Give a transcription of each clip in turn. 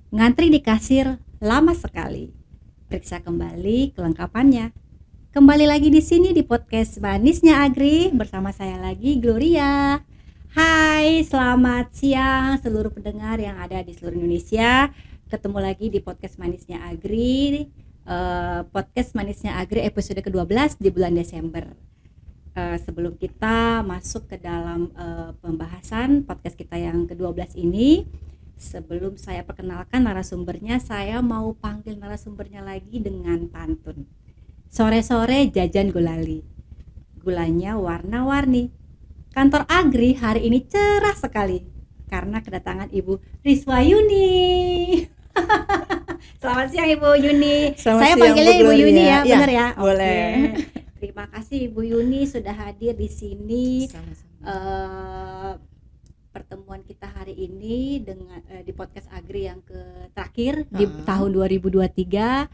Ngantri di kasir lama sekali. Periksa kembali kelengkapannya. Kembali lagi di sini di podcast Manisnya Agri bersama saya lagi Gloria. Hai, selamat siang seluruh pendengar yang ada di seluruh Indonesia. Ketemu lagi di podcast Manisnya Agri. Podcast Manisnya Agri episode ke-12 di bulan Desember. Sebelum kita masuk ke dalam pembahasan podcast kita yang ke-12 ini, sebelum saya perkenalkan narasumbernya, saya mau panggil narasumbernya lagi dengan pantun. Sore-sore jajan gulali, gulanya warna-warni. Kantor Agri hari ini cerah sekali karena kedatangan Ibu Rizwa Yuni. Selamat siang Ibu Yuni. Selamat Saya siang, panggilnya Bu Ibu Yuni ya, Gloria. benar ya? Boleh. Oke. Terima kasih Ibu Yuni sudah hadir di sini. Pertemuan kita hari ini dengan di podcast Agri yang terakhir di tahun 2023.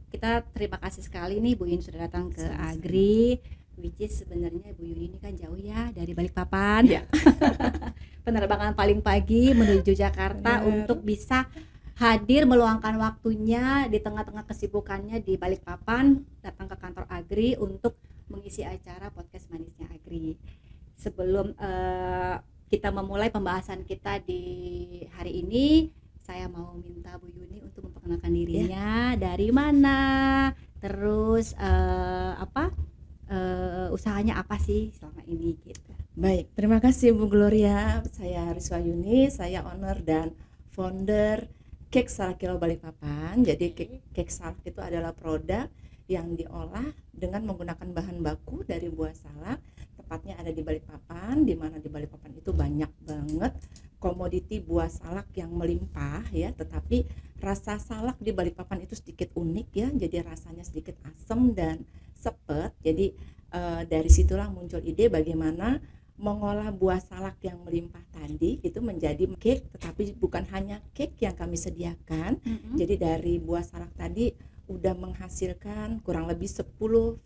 Kita terima kasih sekali nih Bu Yuni sudah datang ke Agri, which is sebenarnya Bu Yuni ini kan jauh ya dari Balikpapan. Ya. Penerbangan paling pagi menuju Jakarta untuk bisa hadir meluangkan waktunya di tengah-tengah kesibukannya di Balikpapan, datang ke kantor Agri untuk mengisi acara podcast Manisnya Agri. Sebelum kita memulai pembahasan kita di hari ini, saya mau minta Bu Yuni untuk memperkenalkan dirinya, dari mana, terus usahanya apa sih selama ini gitu. Baik, terima kasih Bu Gloria. Saya Rizwa Yuni, saya owner dan founder Cake Salak Kilo Balikpapan. Jadi cake salak itu adalah produk yang diolah dengan menggunakan bahan baku dari buah salak. Tepatnya ada di Balikpapan, di mana di Balikpapan itu banyak banget komoditi buah salak yang melimpah ya, tetapi rasa salak di Balikpapan itu sedikit unik ya, jadi rasanya sedikit asam dan sepet. Jadi dari situlah muncul ide bagaimana mengolah buah salak yang melimpah tadi itu menjadi cake, tetapi bukan hanya cake yang kami sediakan. Jadi dari buah salak tadi udah menghasilkan kurang lebih 10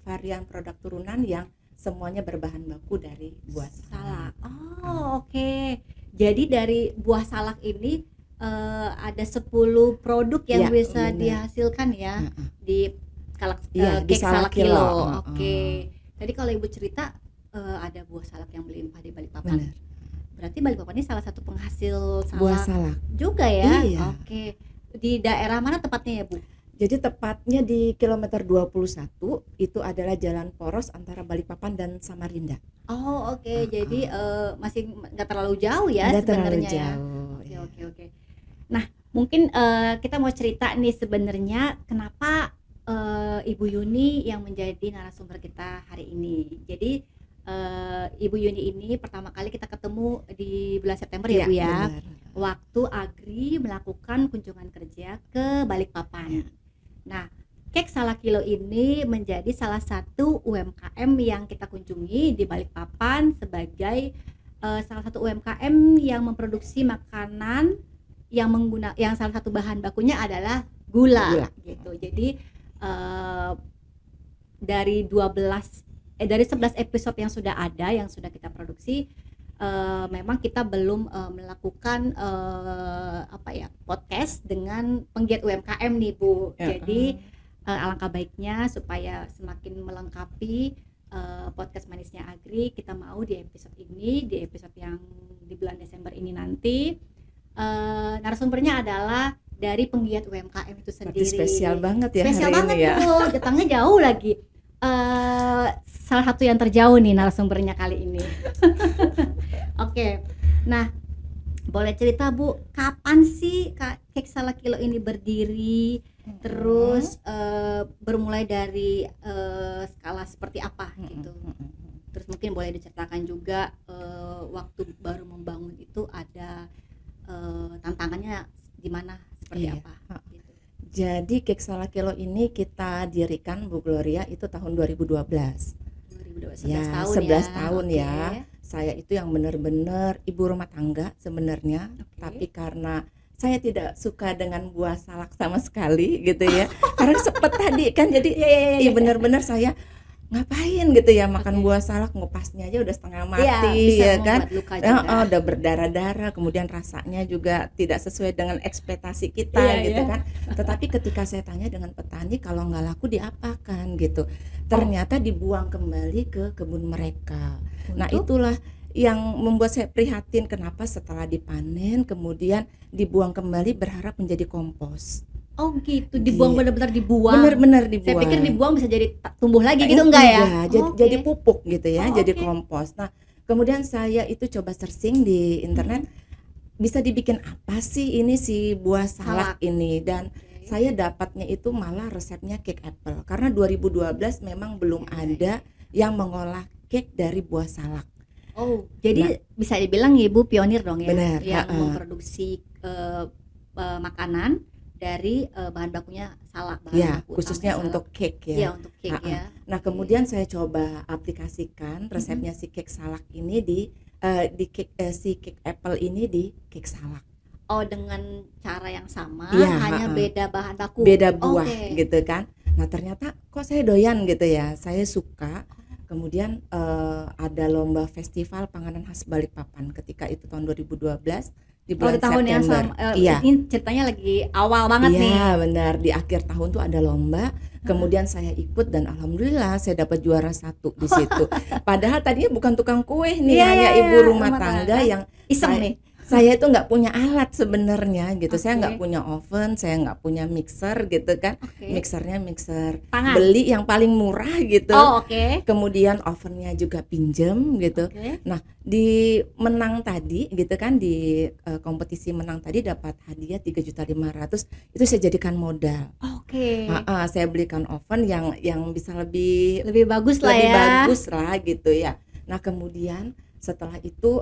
varian produk turunan yang semuanya berbahan baku dari buah salak. Oh, oke. Jadi dari buah salak ini ada 10 produk yang bisa dihasilkan ya di cake salak kilo. Oke. Tadi kalau Ibu cerita ada buah salak yang melimpah di Balikpapan. Benar. Berarti Balikpapan ini salah satu penghasil salak buah salak juga ya? Iya. Oke. Di daerah mana tepatnya ya Bu? Jadi tepatnya di kilometer 21 itu adalah jalan poros antara Balikpapan dan Samarinda. Oh oke. Jadi masih nggak terlalu jauh ya sebenarnya ya. Oke. Nah mungkin kita mau cerita nih sebenarnya kenapa Ibu Yuni yang menjadi narasumber kita hari ini. Jadi Ibu Yuni ini pertama kali kita ketemu di bulan September ya Bu ya. Benar. Waktu Agri melakukan kunjungan kerja ke Balikpapan. Nah, Cake Salak Kilo ini menjadi salah satu UMKM yang kita kunjungi di Balikpapan sebagai salah satu UMKM yang memproduksi makanan yang salah satu bahan bakunya adalah gula. Gitu. Jadi dari 11 episode yang sudah ada yang sudah kita produksi, memang kita belum melakukan podcast dengan penggiat UMKM nih Bu. Jadi alangkah baiknya supaya semakin melengkapi podcast Manisnya Agri, kita mau di episode ini, di episode yang di bulan Desember ini nanti narasumbernya adalah dari penggiat UMKM itu sendiri. Berarti spesial banget ya. Spesial hari banget ini ya. Bu, datangnya jauh lagi. Salah satu yang terjauh nih narasumbernya kali ini. Oke. Nah, boleh cerita Bu, kapan sih Cake Salak Kilo ini berdiri? Terus bermulai dari skala seperti apa gitu. Terus mungkin boleh diceritakan juga waktu baru membangun itu ada tantangannya gimana, seperti apa gitu. Jadi Cake Salak Kilo ini kita dirikan Bu Gloria itu tahun 2012. 11 Ya, tahun 11 ya. tahun ya. Saya itu yang benar-benar ibu rumah tangga sebenarnya, tapi karena saya tidak suka dengan buah salak sama sekali gitu ya. Karena sepet tadi kan, jadi benar-benar saya ngapain gitu ya makan Oke. buah salak, ngupasnya aja udah setengah Iya, mati bisa ya kan. membuat luka juga. Udah berdarah-darah, kemudian rasanya juga tidak sesuai dengan ekspektasi Iya kita iya. gitu kan. Tetapi ketika saya tanya dengan petani kalau nggak laku diapakan gitu, Oh, ternyata dibuang kembali ke kebun mereka. Nah untuk? itulah yang membuat saya prihatin kenapa setelah dipanen kemudian dibuang kembali berharap menjadi kompos. Oh gitu, dibuang, Gi benar-benar dibuang. Bener-bener Saya pikir dibuang. dibuang bisa jadi tumbuh lagi gitu, enggak ya? Enggak, jadi Oke. pupuk gitu ya, Oh jadi oke. kompos. Nah, kemudian saya itu coba searching di internet, Mhm. bisa dibikin apa sih ini si buah salak Salak. ini, dan Oke. saya dapatnya itu malah resepnya cake apple. Karena 2012 memang belum Iya iya ada iya. yang mengolah cake dari buah salak. Oh, Nah, jadi bisa dibilang Ibu pionir dong ya, benar, yang heeh. memproduksi, makanan dari, bahan bakunya salak, bahan Ya, baku utamanya khususnya salak. untuk cake Iya, ya. untuk cake Heeh. ya. Nah, Oke. kemudian saya coba aplikasikan Mhm. resepnya si cake salak ini di cake si cake apple ini di cake salak. Oh, dengan cara yang sama, Iya, hanya heeh. beda bahan baku? Beda buah Oke. gitu kan. Nah, ternyata kok saya doyan gitu ya, saya suka. Kemudian, ada lomba festival panganan khas Balikpapan ketika itu tahun 2012 di Oh, di bulan tahun yang September. Iya. ini ceritanya lagi awal banget nih? Iya benar, di akhir tahun tuh ada lomba, Heeh. kemudian saya ikut dan alhamdulillah saya dapat juara 1 di situ. Padahal tadinya bukan tukang kue nih, Iya iya hanya iya, ibu rumah rumah tangga tangga. yang Iseng saya nih? saya itu nggak punya alat sebenarnya gitu. Saya nggak Oke punya oven, saya nggak punya mixer gitu kan. oke. Mixernya mixer Tangan? beli yang paling murah gitu. Oh, oke Kemudian ovennya juga pinjem gitu. oke. Nah, di menang tadi gitu kan di kompetisi menang tadi dapat hadiah 3.500.000, itu saya jadikan modal. Oke, Heeh, saya belikan oven yang bisa lebih lebih bagus lah lebih ya? bagus lah gitu ya. Nah, kemudian setelah itu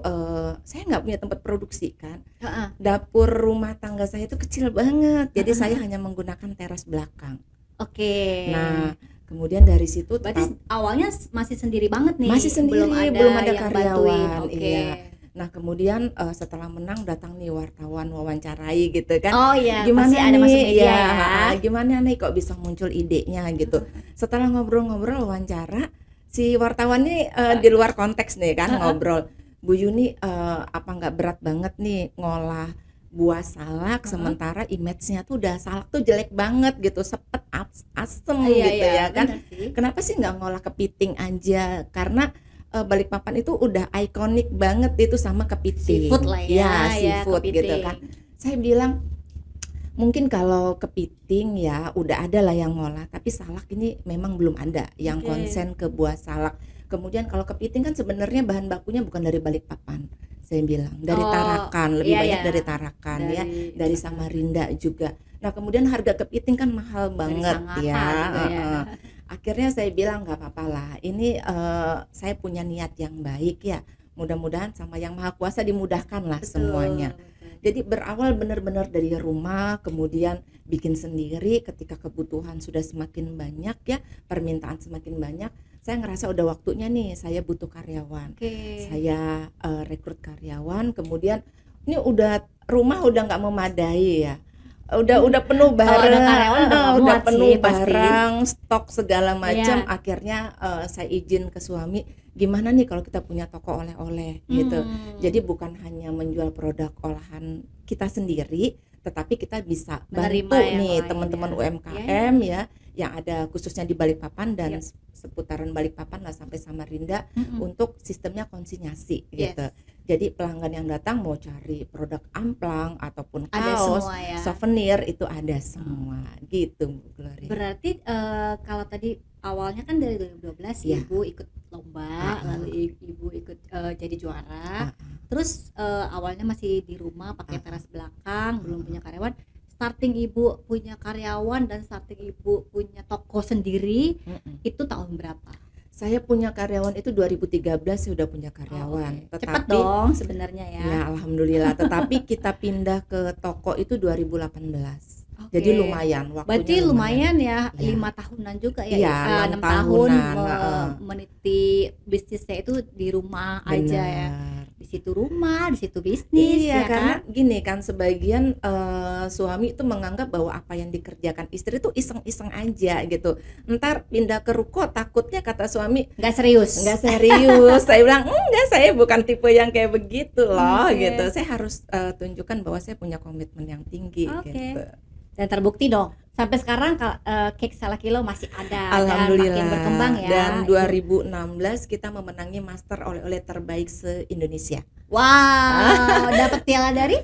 saya nggak punya tempat produksi kan. Heeh Dapur rumah tangga saya itu kecil banget, jadi heeh saya heeh. hanya menggunakan teras belakang. Oke. Nah, kemudian dari situ Berarti awalnya masih sendiri banget masih nih, belum sendiri, ada belum ada yang bantuin? karyawan, Oke. iya. Nah, kemudian setelah menang datang nih wartawan wawancarai gitu kan, Oh iya, pasti gimana ada masuk nih media ya, ya? gimana nih kok bisa muncul idenya gitu. Setelah ngobrol-ngobrol wawancara, si wartawan nih di luar konteks nih kan Heeh. ngobrol, Bu Yuni, apa nggak berat banget nih ngolah buah salak Heeh. sementara image-nya tuh udah salak tuh jelek banget gitu, sepet, asem Iya gitu iya, ya kan. bener sih. Kenapa sih nggak ngolah kepiting aja? Karena Balikpapan itu udah ikonik banget itu sama Seafood kepiting. lah ya, Ya, ya seafood gitu kan. kepiting. Saya bilang mungkin kalau kepiting ya udah ada lah yang ngolah, tapi salak ini memang belum ada yang Oke. konsen ke buah salak. Kemudian kalau kepiting kan sebenarnya bahan bakunya bukan dari Balikpapan. Saya bilang dari Oh, Tarakan, lebih iya banyak ya, dari Tarakan ya, dari dari Samarinda juga. Nah, kemudian harga kepiting kan mahal dari banget Sangatta ya. juga ya. Heeh. Akhirnya saya bilang nggak apa-apa lah. Ini saya punya niat yang baik ya. Mudah-mudahan sama Yang Maha Kuasa dimudahkan lah semuanya. Betul betul. Jadi berawal benar-benar dari rumah, kemudian bikin sendiri ketika kebutuhan sudah semakin banyak ya, permintaan semakin banyak. Saya ngerasa udah waktunya nih, saya butuh karyawan. Oke. Saya rekrut karyawan, kemudian ini rumah udah nggak memadai ya. Udah penuh Kalau ada barang, karyawan udah nggak udah muat penuh sih pasti. barang, stok segala macam. Iya. Akhirnya saya izin ke suami, gimana nih kalau kita punya toko oleh-oleh gitu. Jadi bukan hanya menjual produk olahan kita sendiri, tetapi kita bisa Menerima bantu yang nih lain teman-teman ya. Iya UMKM iya. ya, yang ada khususnya di Balikpapan dan Yap. seputaran Balikpapan lah sampai Samarinda Mhm. untuk sistemnya konsinyasi gitu. Yes. Jadi pelanggan yang datang mau cari produk amplang ataupun Ada kaos, semua ya. souvenir itu ada semua gitu Bu Gloria. Berarti kalau tadi awalnya kan dari 2012 Iya. Ibu ikut lomba, lalu Ibu ikut jadi juara. Ah, Terus awalnya masih di rumah pakai ah, teras belakang, belum ah. punya karyawan. Starting Ibu punya karyawan dan starting Ibu punya toko sendiri Mm-mm. itu tahun berapa? Saya punya karyawan itu 2013 saya udah punya Oh, karyawan. oke. Cepat Tetapi dong sebenarnya ya. ya alhamdulillah, tetapi kita pindah ke toko itu 2018. Oke. Jadi lumayan, Berarti waktunya lumayan ya, Iya. 5 tahunan juga ya, Iya, 6 6 tahun tahunan, heeh. meniti bisnisnya itu di rumah aja ya. Benar. di situ rumah, di situ bisnis, Iya, ya karena kan? gini kan sebagian suami itu menganggap bahwa apa yang dikerjakan istri itu iseng-iseng aja gitu. Ntar pindah ke ruko takutnya kata suami Nggak serius. nggak serius. Saya bilang enggak, saya bukan tipe yang kayak begitu loh Oke. gitu. Saya harus tunjukkan bahwa saya punya komitmen yang tinggi Oke. gitu. Dan terbukti dong. Sampai sekarang cake Salah Kilo masih ada dan Alhamdulillah. makin berkembang ya. Dan Ibu. 2016 kita memenangi Master Oleh-oleh terbaik se-Indonesia. Wow, dapat piala dari?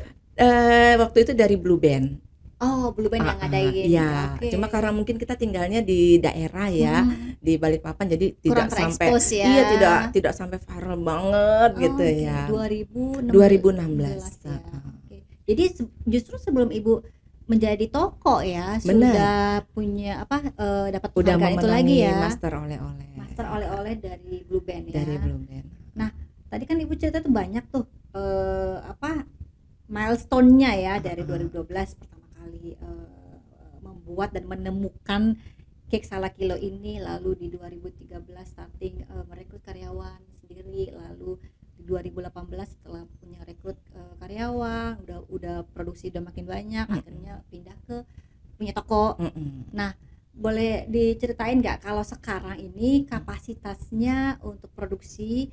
Waktu itu dari Blue Band. Oh, Blue Band yang ngadain. Iya, Oke. cuma karena mungkin kita tinggalnya di daerah ya, di Balikpapan, jadi Kurang tidak sampai terekspos ya. iya tidak sampai viral banget gitu Oke, ya. 2016 2016. ya. Oke. Jadi justru sebelum Ibu menjadi toko ya, Benar. sudah punya dapat Udah penghargaan itu lagi memenangi ya. Master Oleh-oleh. Master oleh-oleh dari Blue Band ya. Dari Blue Band. Tadi kan Ibu cerita tuh banyak tuh milestone-nya ya dari 2012 pertama kali membuat dan menemukan Cake Salah Kilo ini, lalu di 2013 starting merekrut karyawan sendiri, lalu di 2018 setelah punya rekrut karyawan, udah produksi udah makin banyak, akhirnya pindah ke punya toko. Boleh diceritain nggak kalau sekarang ini kapasitasnya untuk produksi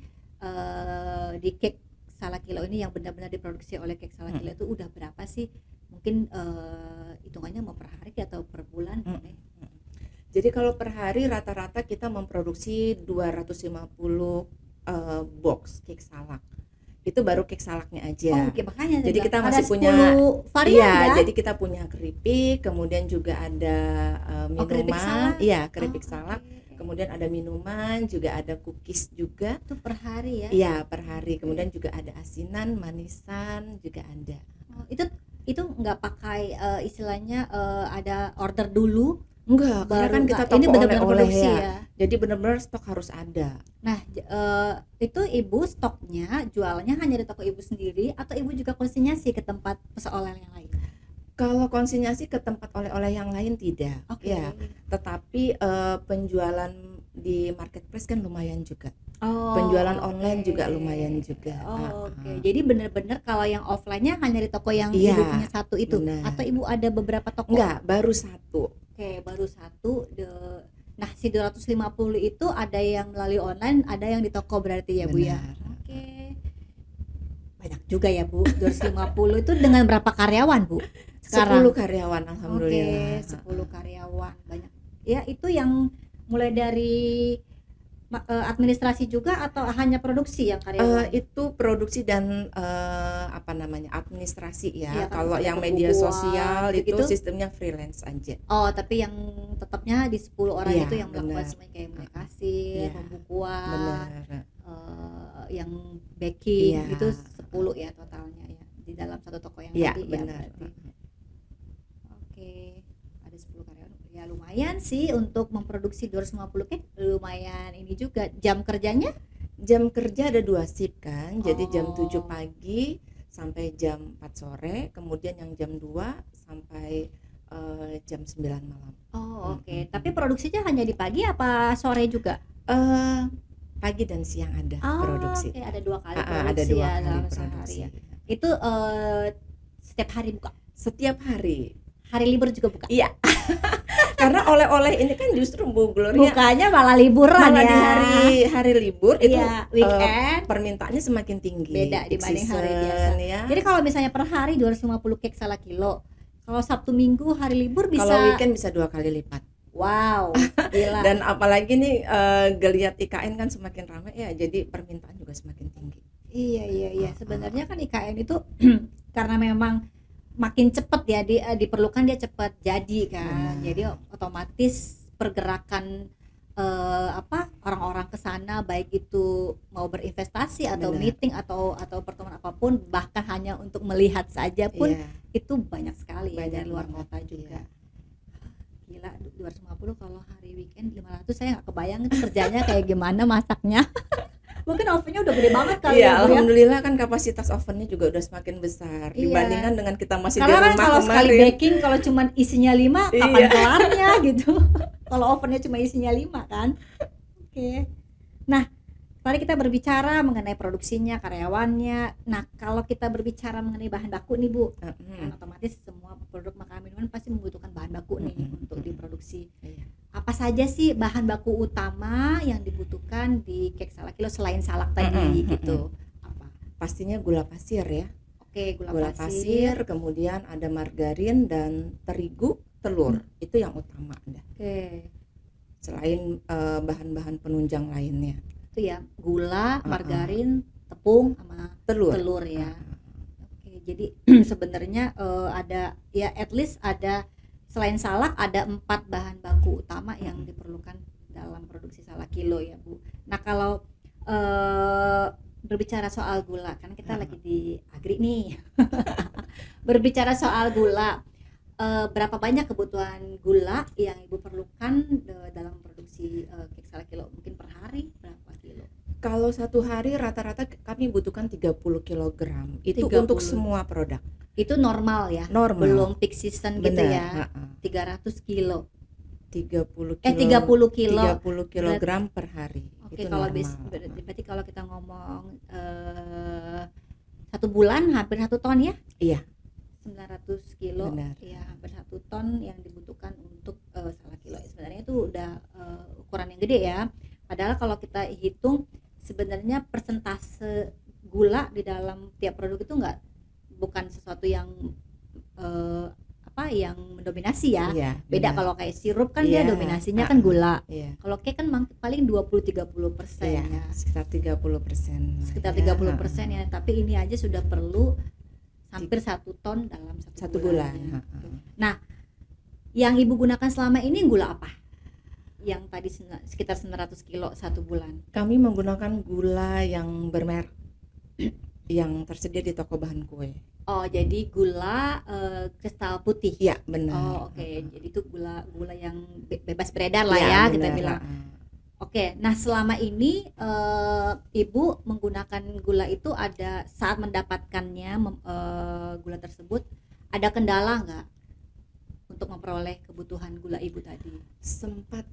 di Cake Salah Kilo ini yang benar-benar diproduksi oleh Cake Salah Kilo itu udah berapa sih? Mungkin hitungannya mau per hari atau per bulan? Jadi kalau per hari rata-rata kita memproduksi 250 box cake salak. Itu baru cake salaknya aja. Oh, oke, makanya Jadi kita ada masih punya 10 varian iya, kan? jadi kita punya keripik, kemudian juga ada keripik minuman. salak. Iya, keripik Oh, salak. oke. Kemudian ada minuman, juga ada cookies juga. Itu per hari ya? Iya, per hari. Kemudian juga ada asinan, manisan juga ada. Oh, itu nggak pakai istilahnya ada order dulu Enggak, karena baru kan kita ini toko benar-benar oleh-oleh produksi ya. ya. Jadi benar-benar stok harus ada. Nah, itu Ibu stoknya jualannya hanya di toko Ibu sendiri atau Ibu juga konsinyasi ke tempat oleh-oleh yang lain? Kalau konsinyasi ke tempat oleh-oleh yang lain tidak. Oke. Ya, tetapi penjualan di marketplace kan lumayan juga. Oh, Penjualan oke. online juga lumayan juga. Oh, oke. Jadi benar-benar kalau yang offline-nya hanya di toko yang Iya, Ibu punya satu itu benar. atau Ibu ada beberapa toko? Enggak, baru satu. Oke, baru satu. Nah, si 250 itu ada yang melalui online, ada yang di toko berarti ya, Bu ya. Benar. Oke. Banyak juga ya, Bu. 250 itu dengan berapa karyawan, Bu? 10 karyawan Oke, alhamdulillah. 10 karyawan. Banyak. Ya, itu yang mulai dari administrasi juga atau hanya produksi yang karyawan? Itu produksi dan administrasi ya. Iya, kan Kalau ada yang media pembukuan, sosial itu gitu-gitu. sistemnya freelance aja. Oh, tapi yang tetapnya di 10 orang Iya, itu yang melakukan benar. semuanya kayak mulai kasir, Iya, pembukuan, Benar. yang baking Iya. itu 10 ya totalnya ya di dalam satu toko yang Iya, tadi benar. ya berarti. Oke, ada 10 karyawan. Ya lumayan sih untuk memproduksi 250 cake, lumayan ini juga. Jam kerjanya? Jam kerja ada 2 shift kan. Jadi jam Oh. 7 pagi sampai jam 4 sore, kemudian yang jam 2 sampai jam 9 malam. Oh, oke. Tapi produksinya hanya di pagi apa sore juga? Pagi dan siang ada Oh, produksi. oke, ada 2 kali Ada produksi 2 ya kali dalam produksi. sehari ya. Itu setiap hari buka. Setiap hari. Hari libur juga buka. Iya. Karena oleh-oleh ini kan justru Bu Gloria Bukanya malah liburan malah ya. di hari libur itu Iya, weekend permintaannya semakin tinggi. beda Peak dibanding hari season, biasa. ya. Jadi kalau misalnya per hari 250 cake Salah Kilo, kalau Sabtu Minggu hari libur bisa. Kalau weekend bisa 2 kali lipat. Wow, gila. Dan apalagi nih geliat IKN kan semakin ramai ya, jadi permintaan juga semakin tinggi. Iya. Sebenarnya kan IKN itu karena memang makin cepat ya diperlukan dia cepat jadi kan. Benar. Jadi otomatis pergerakan orang-orang ke sana baik itu mau berinvestasi atau Benar. meeting atau pertemuan apapun, bahkan hanya untuk melihat saja pun Iya, itu banyak sekali ya banyak dari luar banget, kota juga. iya. Gila, 250 kalau hari weekend 500 saya nggak kebayang itu kerjanya kayak gimana masaknya. Mungkin ovennya udah gede banget kali Iya, ya, Bu, ya. alhamdulillah kan kapasitas ovennya juga udah semakin besar Iya. dibandingkan dengan kita masih di Karena kan rumah kalau sekali kemarin. baking kalau cuman isinya 5 kapan Iya. kelarnya gitu. Kalau ovennya cuma isinya 5 kan. Oke. Nah, tadi kita berbicara mengenai produksinya, karyawannya. Nah, kalau kita berbicara mengenai bahan baku nih Bu, kan otomatis semua produk makanan minuman pasti membutuhkan bahan baku nih untuk diproduksi. Iya. Apa saja sih bahan baku utama yang dibutuhkan di cake salak kilo selain salak tadi gitu? Apa? Pastinya gula pasir ya. Oke, Gula pasir, kemudian ada margarin dan terigu, telur. Itu yang utama dah. Oke, Selain bahan-bahan penunjang lainnya. itu ya gula, margarin, tepung, sama Telur. telur ya. Oke, jadi sebenarnya ada ya at least ada selain salak ada 4 bahan baku utama yang diperlukan dalam produksi salak kilo ya Bu. Nah kalau berbicara soal gula, kan kita lagi di Agri nih. Berbicara soal gula, berapa banyak kebutuhan gula yang Ibu perlukan dalam produksi cake salak kilo? Mungkin per hari berapa kilo? Kalau satu hari rata-rata kami butuhkan 30 kg. Itu 30. untuk semua produk. Itu normal ya? Normal. Belum peak season gitu ya? Benar. 300 kilo. 30 30 kilo. 30 kg per hari. Oke, Itu kalau normal. berarti kalau kita ngomong 1 bulan hampir 1 ton ya? Iya. 900 kilo. Benar. Ya, hampir 1 ton yang dibutuhkan untuk salak kilo. Sebenarnya itu udah ukuran yang gede ya. Padahal kalau kita hitung sebenarnya persentase gula di dalam tiap produk itu bukan sesuatu yang yang mendominasi ya. Iya, Beda benar. kalau kayak sirup kan dia Iya. dominasinya kan gula. Iya. Kalau cake kan paling 20-30% Iya, ya. sekitar 30%. Sekitar 30% ya. Tapi ini aja sudah perlu hampir 1 ton dalam Satu bulan. ya. Nah, yang Ibu gunakan selama ini gula apa? Yang tadi sekitar 900 kilo 1 bulan. Kami menggunakan gula yang bermerek yang tersedia di toko bahan kue. Oh, jadi gula kristal putih. Iya, benar. Oh, oke. Jadi itu gula yang bebas beredar lah Iya, ya kita benar. bilang. Oke, nah selama ini Ibu menggunakan gula itu ada saat mendapatkannya gula tersebut ada kendala nggak untuk memperoleh kebutuhan gula Ibu tadi? Sempat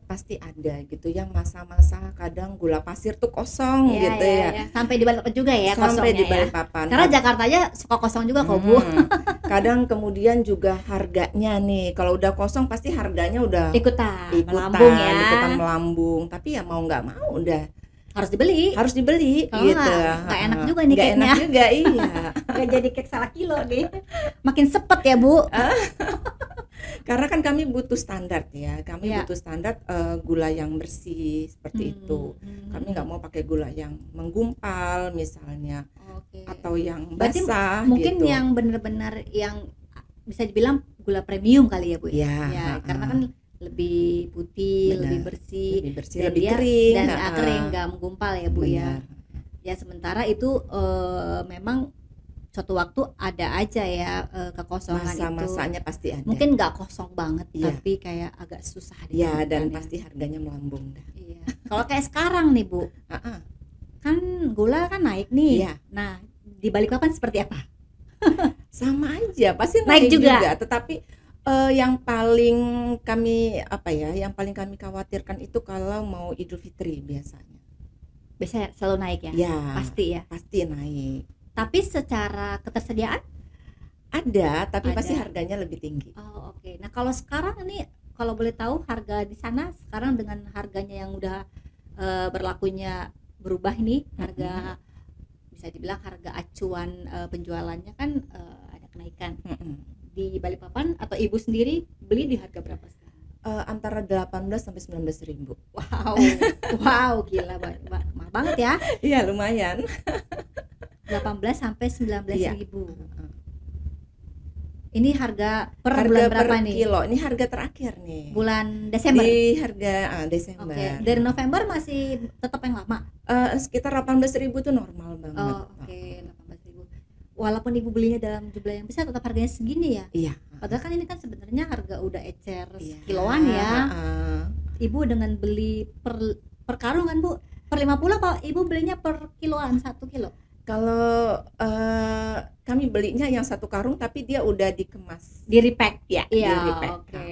pasti ada gitu yang masa-masa kadang gula pasir tuh kosong gitu ya. Sampai di Balikpapan juga ya Sampai di kosongnya ya. Balikpapan. Karena Jakarta aja suka kosong juga kok Bu. Kadang kemudian juga harganya nih, kalau udah kosong pasti harganya udah Ikutan melambung ya. ikutan melambung. Tapi ya mau nggak mau udah Harus dibeli. harus dibeli Kalau gitu. nggak enak juga nih Nggak cake-nya. enak juga, iya. Nggak jadi cake salak kilo nih. Makin sepet ya Bu. Karena kan kami butuh standar ya. Kami Iya. butuh standar gula yang bersih seperti itu. Kami nggak mau pakai gula yang menggumpal misalnya, Oke. atau yang Berarti basah mungkin gitu. yang benar-benar yang bisa dibilang gula premium kali ya Bu Iya, ya, karena kan lebih putih, Benar. lebih bersih, lebih bersih, dan lebih dia- kering, dan kering, nggak menggumpal ya Bu ya. Benar. Ya sementara itu memang suatu waktu ada aja ya kekosongan itu. Masa-masanya pasti ada. Mungkin nggak kosong banget, Iya. tapi kayak agak susah Ya, dan ditemukan pasti harganya melambung dah. Iya. Kalau kayak sekarang nih Bu, Ah, kan gula kan naik nih. Iya. Nah, di Balikpapan seperti apa? sama aja, pasti Naik naik juga. juga. Tetapi yang paling yang paling kami khawatirkan itu kalau mau Idul Fitri biasanya. Biasanya selalu naik ya? Ya, Pasti ya. pasti naik. Tapi secara ketersediaan? Ada, tapi Ada. pasti harganya lebih tinggi. Oh, oke. Nah, kalau sekarang ini kalau boleh tahu harga di sana sekarang dengan harganya yang udah berlakunya berubah nih, harga bisa dibilang harga acuan penjualannya kan ada kenaikan. Di Balikpapan atau Ibu sendiri beli di harga berapa sekarang? Antara 18 sampai 19 ribu. Wow. Wow, gila mahal banget ya. Iya, lumayan. 18 sampai 19 Iya. ribu. Ini harga per Harga bulan per berapa nih? kilo. Ini harga terakhir nih. Bulan Desember. Di harga Desember. Oke, dari November masih tetap yang lama. Sekitar 18 ribu tuh normal banget. Oh, oke, 18.000. Walaupun Ibu belinya dalam jumlah yang besar tetap harganya segini ya. Iya. Padahal kan ini kan sebenarnya harga udah ecer Iya. kiloan ya. Heeh. Ibu dengan beli per karung kan Bu? Per 50 apa Ibu belinya per kiloan 1 kilo? Kalau kami belinya yang 1 karung tapi dia udah dikemas. Di repack. Ya, Iya, di repack. oke.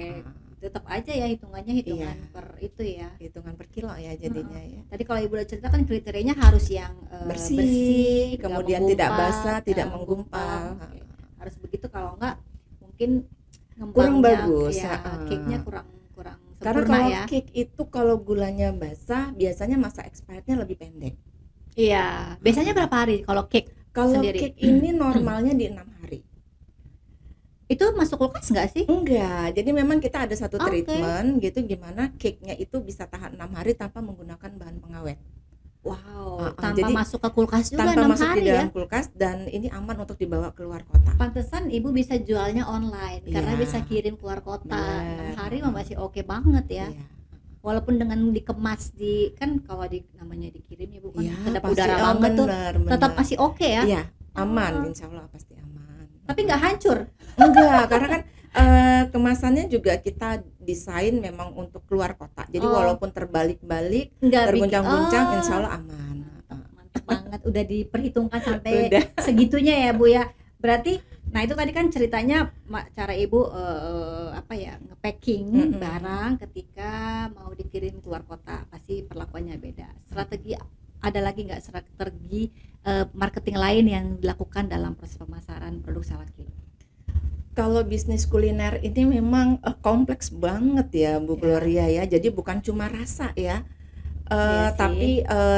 tetap aja ya hitungannya hitungan Iya. per itu ya. Hitungan per kilo ya jadinya ya. Tadi kalau Ibu udah cerita kan kriterianya harus yang bersih, nggak kemudian tidak basah, tidak nggak menggumpal. Oke. Harus begitu, kalau enggak mungkin Kurang ngembangnya, bagus, ya, heeh. cake-nya kurang kurang Karena sempurna kalau ya. cake itu kalau gulanya basah biasanya masa expirednya lebih pendek. Iya, biasanya berapa hari kalau cake Kalau sendiri? cake ini normalnya di 6 hari. Itu masuk kulkas nggak sih? Enggak, jadi memang kita ada satu Oke. treatment gitu gimana cake-nya itu bisa tahan 6 hari tanpa menggunakan bahan pengawet. Wow, tanpa jadi masuk ke kulkas juga Tanpa 6 masuk di hari ya. dalam kulkas dan ini aman untuk dibawa keluar kota. Pantesan Ibu bisa jualnya online karena Iya. bisa kirim keluar kota. Bener. 6 hari mah masih oke banget ya. Iya. Walaupun dengan dikemas di, kan kalau namanya dikirim ya bukan Iya, kedap pasti udara banget tuh, bener. tetap masih oke ya. Iya, aman, Oh. insya Allah pasti aman. Tapi nggak hancur. Enggak, karena kan kemasannya juga kita desain memang untuk keluar kota. Jadi Oh. walaupun terbalik-balik, Nggak terguncang-guncang, bikin- insya Allah aman. Mantap banget, udah diperhitungkan sampai Udah. segitunya ya Bu ya. Berarti, nah itu tadi kan ceritanya cara Ibu apa ya, nge-packing barang ketika mau dikirim keluar kota, pasti perlakuannya beda. Strategi ada lagi nggak strategi marketing lain yang dilakukan dalam proses pemasaran produk salaki? Kalau bisnis kuliner ini memang kompleks banget ya Bu Ya. Gloria ya. Jadi bukan cuma rasa ya. Iya sih. Tapi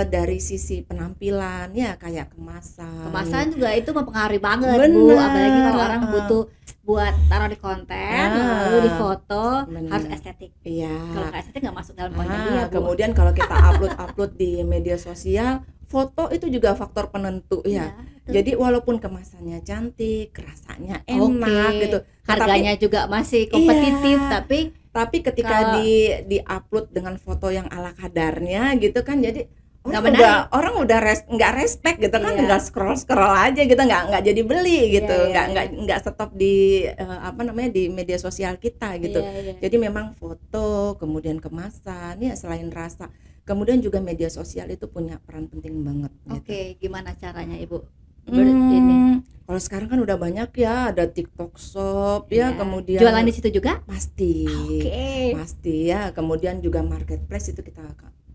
dari sisi penampilan ya kayak kemasan. Kemasan juga itu mempengaruhi banget Bu, Bener, apalagi kalau orang butuh buat taruh di konten, lalu di foto, bener. harus estetik. Iya. Kalau nggak estetik nggak masuk dalam konten dia Bu. Kemudian kalau kita upload di media sosial, foto itu juga faktor penentu ya. betul. Jadi walaupun kemasannya cantik, rasanya Oke. enak gitu, Harganya juga masih kompetitif, Iya. tapi ketika Kalau- di-upload dengan foto yang ala kadarnya gitu kan, jadi Nggak orang udah nggak respect gitu kan, Iya. nggak scroll aja gitu, nggak jadi beli gitu, Iya, iya. nggak stop di di media sosial kita gitu. Iya, iya. Jadi memang foto, kemudian kemasan, ya selain rasa, kemudian juga media sosial itu punya peran penting banget gitu. Oke, gimana caranya Ibu? Hmm, kalau sekarang kan udah banyak ya, ada TikTok Shop ya, Iya. kemudian Jualan di situ juga? pasti, Oke. pasti ya, kemudian juga marketplace itu kita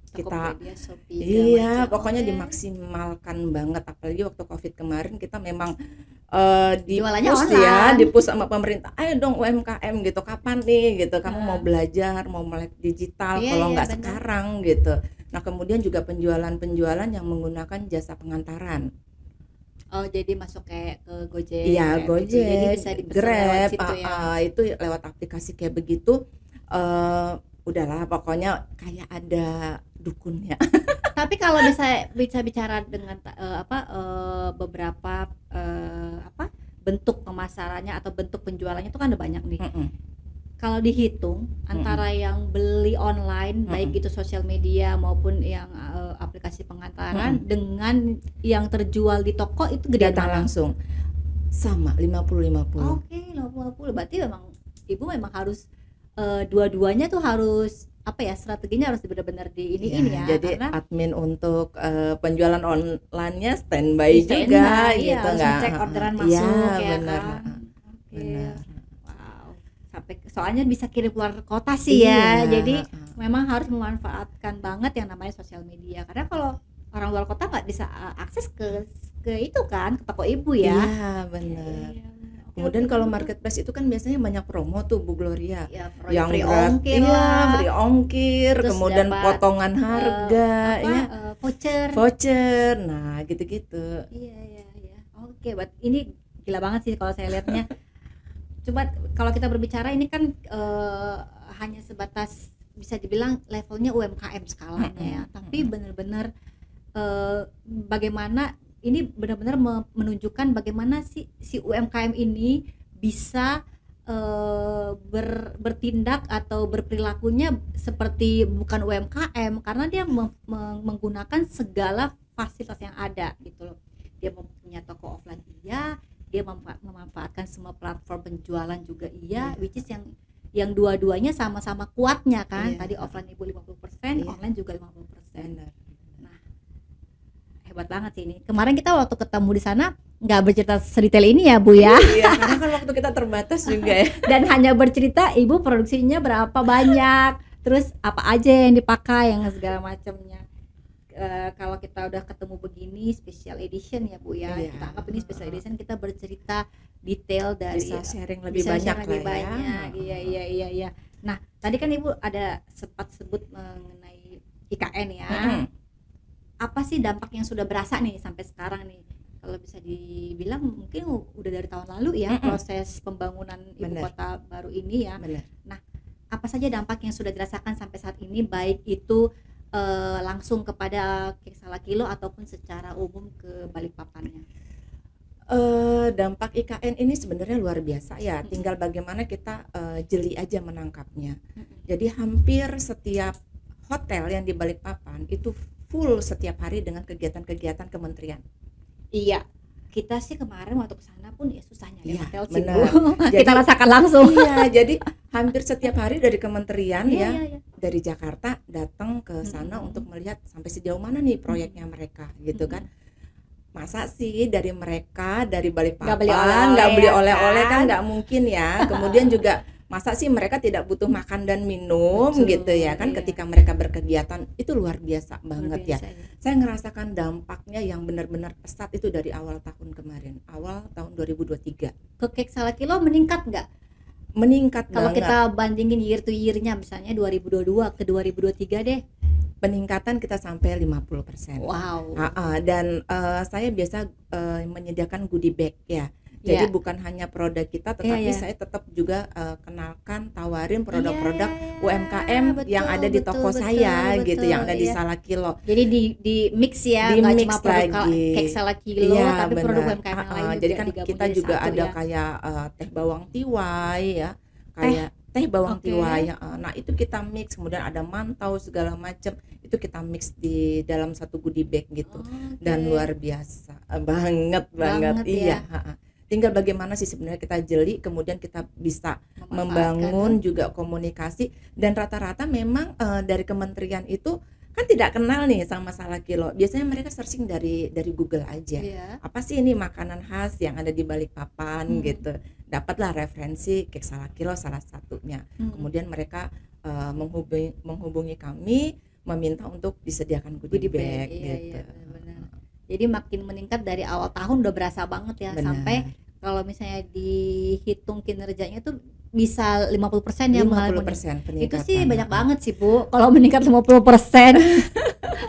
Tokopedia, Shopee, segala iya, macam. pokoknya Oke. dimaksimalkan banget, apalagi waktu COVID kemarin kita memang Jualannya di-push online. ya, di-push sama pemerintah, ayo dong UMKM gitu, kapan nih gitu, kamu mau Ah. belajar, mau melek digital, Iya, kalau iya, nggak benar. sekarang gitu. Nah kemudian juga penjualan yang menggunakan jasa pengantaran. Oh, jadi masuk kayak ke Gojek. Iya, Grab gitu. Jadi Gojek, bisa dipesan lewat Grab, situ ya. itu lewat aplikasi kayak begitu, udahlah pokoknya kayak ada dukunnya. Tapi kalau bisa bicara dengan beberapa bentuk pemasarannya atau bentuk penjualannya itu kan ada banyak nih. Kalau dihitung antara yang beli online, baik itu sosial media maupun yang aplikasi pengantaran, dengan yang terjual di toko, itu gedean Datang mana? langsung sama 50-50. Oke, 50-50. Berarti memang Ibu memang harus dua-duanya tuh harus strateginya harus benar-benar ini ya. Jadi karena admin untuk penjualan online-nya standby juga iya, gitu, harus nggak? ngecek orderan Iya, masuk ya benar. kan. Oke. Benar. Wow. Sampai soalnya bisa kirim keluar kota sih ya. Iya, Jadi memang harus memanfaatkan banget yang namanya sosial media. Karena kalau orang luar kota nggak bisa akses ke itu kan, ke toko Ibu ya. Iya, benar. Iya. Kemudian kalau marketplace itu kan biasanya banyak promo tuh Bu Gloria. ya, Yang free gratis, ongkir iya, lah, free ongkir, Terus kemudian dapat, potongan harga, ya, voucher, nah gitu-gitu. Iya. Oke, buat ini gila banget sih kalau saya lihatnya. Coba kalau kita berbicara ini kan hanya sebatas bisa dibilang levelnya UMKM skalanya ya, tapi benar-benar bagaimana ini benar-benar menunjukkan bagaimana si UMKM ini bisa bertindak atau berperilakunya seperti bukan UMKM, karena dia menggunakan segala fasilitas yang ada gitu loh. Dia punya toko offline, iya, dia memanfaatkan semua platform penjualan juga, iya, which is yang dua-duanya sama-sama kuatnya kan. Iya. Tadi offline Ibu 50%, Iya. online juga 50%. Benar. Hebat banget sih ini. Kemarin kita waktu ketemu di sana nggak bercerita sedetail ini ya Bu ya. Iya, karena kan waktu kita terbatas juga ya. Dan hanya bercerita ibu produksinya berapa banyak, terus apa aja yang dipakai, yang segala macamnya. Kalau kita udah ketemu begini special edition ya Bu ya, Iya. kita anggap ini special edition, kita bercerita detail dari Bisa sharing lebih bisa banyak share lebih lah ya. banyak. Iya. Nah tadi kan ibu ada sempat sebut mengenai IKN ya. Mm-mm. Apa sih dampak yang sudah berasa nih sampai sekarang nih? Kalau bisa dibilang mungkin udah dari tahun lalu ya, Mm-mm. proses pembangunan ibu Bener. kota baru ini ya. Benar. Apa saja dampak yang sudah dirasakan sampai saat ini, baik itu langsung kepada Kek Salakilo ataupun secara umum ke Balikpapannya? Dampak IKN ini sebenarnya luar biasa ya. Tinggal bagaimana kita jeli aja menangkapnya. Jadi hampir setiap hotel yang di Balikpapan itu full setiap hari dengan kegiatan-kegiatan kementerian. Iya, kita sih kemarin waktu ke sana pun ya susah nyari Iya, hotel sih benar. Bu. Kita Jadi- rasakan langsung. Iya, jadi hampir setiap hari dari kementerian ya, Iya. dari Jakarta datang ke sana untuk melihat sampai sejauh mana nih proyeknya mereka gitu kan. Masa sih dari mereka dari Balikpapan Nggak beli oleh-oleh nggak beli ya oleh-oleh kan kan? nggak mungkin ya. Kemudian juga masa sih mereka tidak butuh makan dan minum Betul, gitu ya kan, iya. ketika mereka berkegiatan itu luar biasa banget ya. Luar biasa ya. Saya ngerasakan dampaknya yang benar-benar pesat itu dari awal tahun kemarin, awal tahun 2023. Ke Kek Salakilo meningkat nggak? Meningkat Kalau banget. kita bandingin year to year-nya, misalnya 2022 ke 2023 deh. Peningkatan kita sampai 50%. Wow. Dan saya biasa menyediakan goodie bag ya. Jadi Iya. bukan hanya produk kita, tetapi Iya. saya tetap juga kenalkan, tawarin produk-produk Iya, UMKM yang betul, ada di toko betul, saya betul, gitu, yang ada di iya. Salakilo. Jadi di mix ya, Di nggak mix cuma produk lagi. Kek Salakilo, Iya, tapi produk benar. UMKM yang lain juga Jadi kan digabung kita jadi juga satu ada ya. kayak teh bawang tiwai ya, kayak teh bawang Oke. tiwai. Nah itu kita mix, kemudian ada mantau segala macam, itu kita mix di dalam satu goodie bag gitu. Oke. Dan luar biasa banget Banget iya. ya. Tinggal bagaimana sih sebenarnya kita jeli, kemudian kita bisa membangun juga komunikasi, dan rata-rata memang dari kementerian itu kan tidak kenal nih sama Salakilo. Biasanya mereka searching dari Google aja. Iya. Apa sih ini makanan khas yang ada di Balikpapan gitu. Dapatlah referensi Kek Salakilo salah satunya. Kemudian mereka menghubungi kami, meminta untuk disediakan goodie bag gitu. Iya, benar. Jadi makin meningkat dari awal tahun udah berasa banget ya. Benar. Sampai kalau misalnya dihitung kinerjanya tuh bisa 50% ya mengalami 50% peningkatan. itu sih banyak banget sih Bu. Kalau meningkat 50%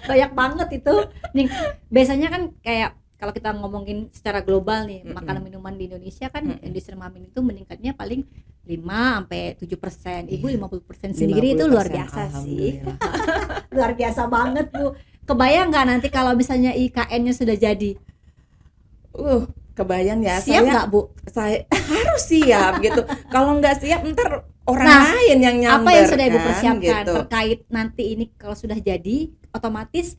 banyak banget itu. Nih, biasanya kan kayak kalau kita ngomongin secara global nih, makanan minuman di Indonesia kan industri mamin itu meningkatnya paling 5 sampai 7%. Ibu 50% sendiri itu luar biasa sih. Luar biasa banget Bu. Kebayang nggak nanti kalau misalnya IKN-nya sudah jadi? Kebayang ya. Siap nggak Bu? Saya harus siap gitu. Kalau nggak siap ntar orang Nah, lain yang nyamber. Apa yang sudah Ibu kan, persiapkan gitu. terkait nanti ini kalau sudah jadi, otomatis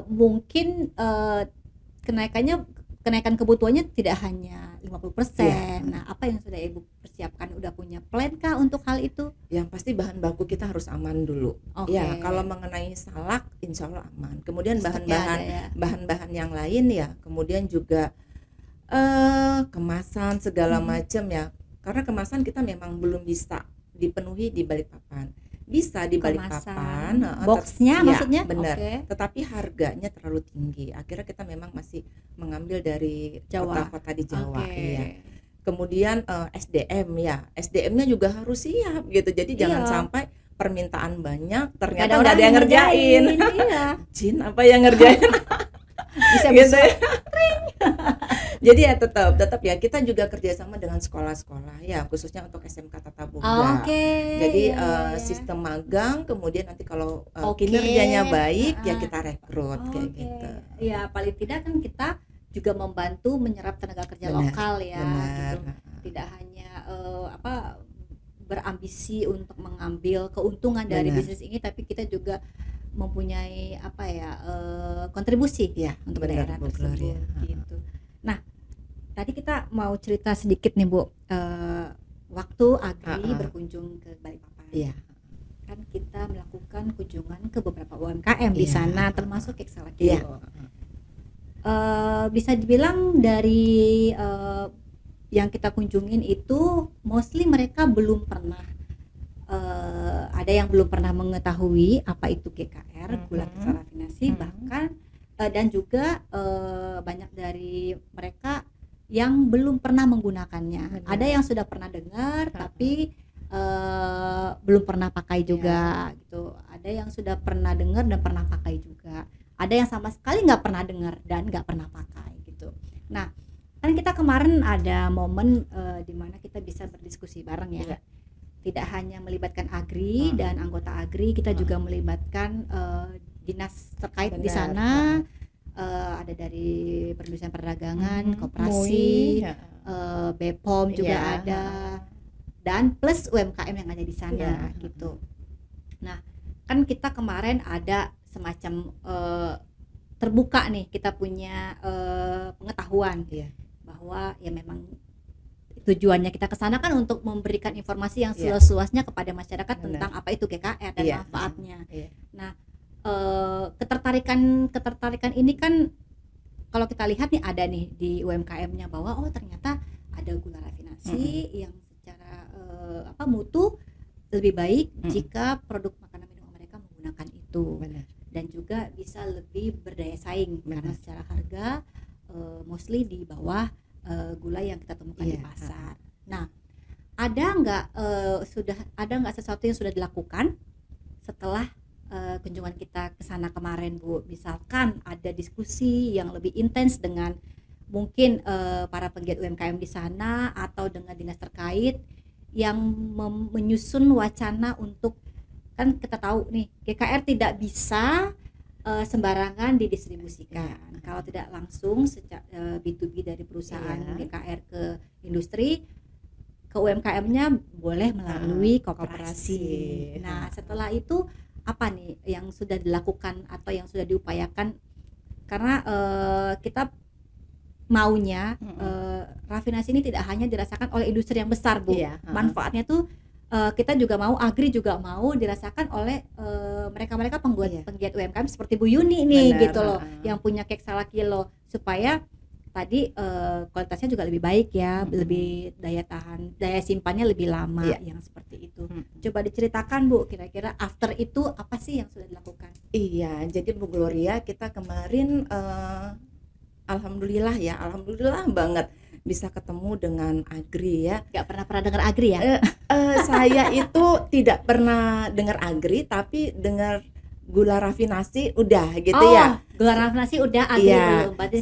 mungkin kenaikan kebutuhannya tidak hanya 50%. Iya. Nah, apa yang sudah Ibu persiapkan? Udah punya plan kah untuk hal itu? Yang pasti bahan baku kita harus aman dulu. Oke. Ya, kalau mengenai salak insya Allah aman. Kemudian Stoknya ada ya. bahan-bahan yang lain ya, kemudian juga kemasan segala macam ya. Karena kemasan kita memang belum bisa dipenuhi di Balikpapan. Bisa di Balikpapan, boxnya ya, maksudnya? benar. Oke. Tetapi harganya terlalu tinggi. Akhirnya kita memang masih mengambil dari Jawa. kota-kota di Jawa. Oke. Iya. Kemudian SDM ya, SDM-nya juga harus siap gitu. Jadi jangan Iya. sampai permintaan banyak Nggak ternyata orang nggak ada yang ngerjain. Iya. Jin apa yang ngerjain? Bisa Gitu ya. Jadi ya tetap ya kita juga kerjasama dengan sekolah-sekolah ya, khususnya untuk SMK Tata Boga. Oke. Jadi iya. sistem magang, kemudian nanti kalau Oke. kinerjanya baik ya Ah. kita rekrut kayak Oke. gitu. Ya paling tidak kan kita juga membantu menyerap tenaga kerja Benar, lokal ya, Benar. gitu. Tidak hanya berambisi untuk mengambil keuntungan dari Benar. bisnis ini, tapi kita juga mempunyai kontribusi Ya, untuk benar, daerah Bu tersebut Gloria. gitu. Nah, tadi kita mau cerita sedikit nih Bu, waktu Agri berkunjung ke Balikpapan. Iya. Kan kita melakukan kunjungan ke beberapa UMKM di Iya. sana, termasuk Kek Iya. Salakilo. bisa dibilang dari yang kita kunjungin itu mostly mereka belum pernah, ada yang belum pernah mengetahui apa itu GKR, gula kristal rafinasi, bahkan dan juga banyak dari mereka yang belum pernah menggunakannya. Ada yang sudah pernah dengar tapi belum pernah pakai juga gitu. Ada yang sudah pernah dengar dan pernah pakai juga. Ada yang sama sekali nggak pernah dengar dan nggak pernah pakai gitu. Nah, kan kita kemarin ada momen di mana kita bisa berdiskusi bareng ya. Tidak hanya melibatkan Agri dan anggota Agri, kita juga melibatkan dinas terkait di sana. Ada dari Perindustrian Perdagangan, Koperasi, BPOM juga ada, dan plus UMKM yang ada di sana gitu. Nah, kan kita kemarin ada semacam terbuka nih, kita punya pengetahuan bahwa ya memang tujuannya kita ke sana kan untuk memberikan informasi yang seluas-luasnya kepada masyarakat tentang apa itu GKR dan manfaatnya. Nah, ketertarikan ini kan kalau kita lihat nih ada nih di UMKM-nya bahwa oh ternyata ada gula rafinasi yang secara mutu lebih baik jika produk makanan minuman mereka menggunakan itu. Dan juga bisa lebih berdaya saing karena secara harga mostly di bawah gula yang kita temukan di pasar. Nah, ada nggak sesuatu yang sudah dilakukan setelah kunjungan kita ke sana kemarin, Bu? Misalkan ada diskusi yang lebih intens dengan mungkin para penggiat UMKM di sana atau dengan dinas terkait yang menyusun wacana untuk, kan kita tahu nih GKR tidak bisa sembarangan didistribusikan. Kalau tidak langsung secara B2B dari perusahaan GKR ke industri, ke UMKM-nya boleh melalui koperasi. Nah, setelah itu apa nih yang sudah dilakukan atau yang sudah diupayakan? Karena kita maunya rafinasi ini tidak hanya dirasakan oleh industri yang besar, Bu. Manfaatnya tuh kita juga mau, Agri juga mau dirasakan oleh mereka-mereka penggiat UMKM seperti Bu Yuni nih. Benar, gitu loh, yang punya kek salah kilo, supaya tadi kualitasnya juga lebih baik ya, lebih daya simpannya lebih lama, yang seperti itu. Coba diceritakan, Bu, kira-kira after itu apa sih yang sudah dilakukan? Iya, jadi Bu Gloria, kita kemarin alhamdulillah banget bisa ketemu dengan Agri ya. Gak pernah dengar Agri ya? Saya itu tidak pernah dengar Agri, tapi dengar gula rafinasi udah gitu ya. Gula rafinasi udah, Agri belum. Berarti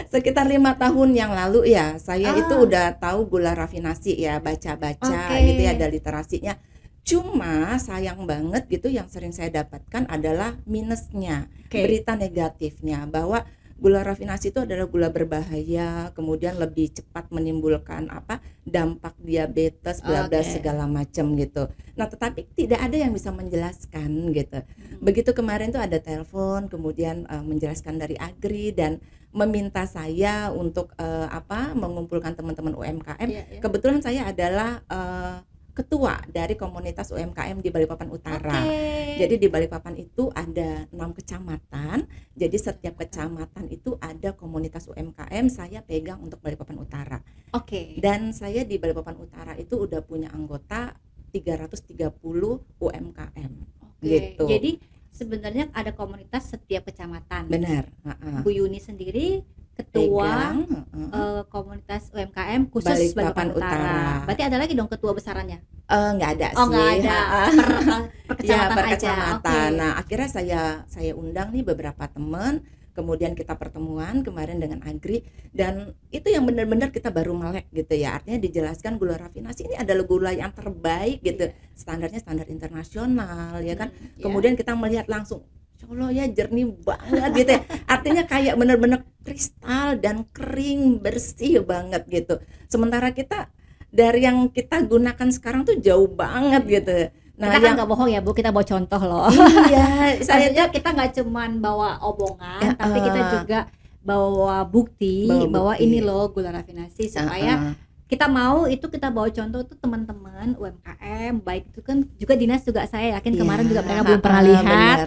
sekitar 5 tahun yang lalu ya, saya itu udah tahu gula rafinasi ya, baca-baca gitu ya, ada literasinya. Cuma sayang banget gitu, yang sering saya dapatkan adalah minusnya, berita negatifnya, bahwa gula rafinasi itu adalah gula berbahaya, kemudian lebih cepat menimbulkan dampak diabetes, bla bla segala macam gitu. Nah, tetapi tidak ada yang bisa menjelaskan gitu. Begitu kemarin tuh ada telepon, kemudian menjelaskan dari Agri dan meminta saya untuk mengumpulkan teman-teman UMKM. Kebetulan saya adalah ketua dari komunitas UMKM di Balikpapan Utara. Jadi di Balikpapan itu ada 6 kecamatan. Jadi setiap kecamatan itu ada komunitas UMKM, saya pegang untuk Balikpapan Utara. Dan saya di Balikpapan Utara itu udah punya anggota 330 UMKM. Gitu. Jadi sebenarnya ada komunitas setiap kecamatan. Benar. Bu Yuni sendiri ketua komunitas UMKM khusus Balikpapan Utara. Berarti ada lagi dong ketua besarannya? Nggak ada sih. Nggak ada. Per kecamatan aja. Nah, akhirnya saya undang nih beberapa teman, kemudian kita pertemuan kemarin dengan Agri, dan itu yang benar-benar kita baru melek gitu ya. Artinya dijelaskan gula rafinasi ini adalah gula yang terbaik gitu. Standarnya standar internasional ya kan. Kemudian kita melihat langsung, Allah ya, jernih banget gitu ya. Artinya kayak benar-benar kristal dan kering, bersih banget gitu. Sementara kita dari yang kita gunakan sekarang tuh jauh banget gitu. Nah, kita kan nggak bohong ya, Bu, kita bawa contoh loh. Iya, maksudnya kita nggak cuman bawa omongan, tapi kita juga bawa bukti bahwa ini loh gula rafinasi, supaya kita mau itu kita bawa contoh tuh teman-teman UMKM, baik itu kan juga dinas, juga saya yakin kemarin juga mereka belum pernah lihat,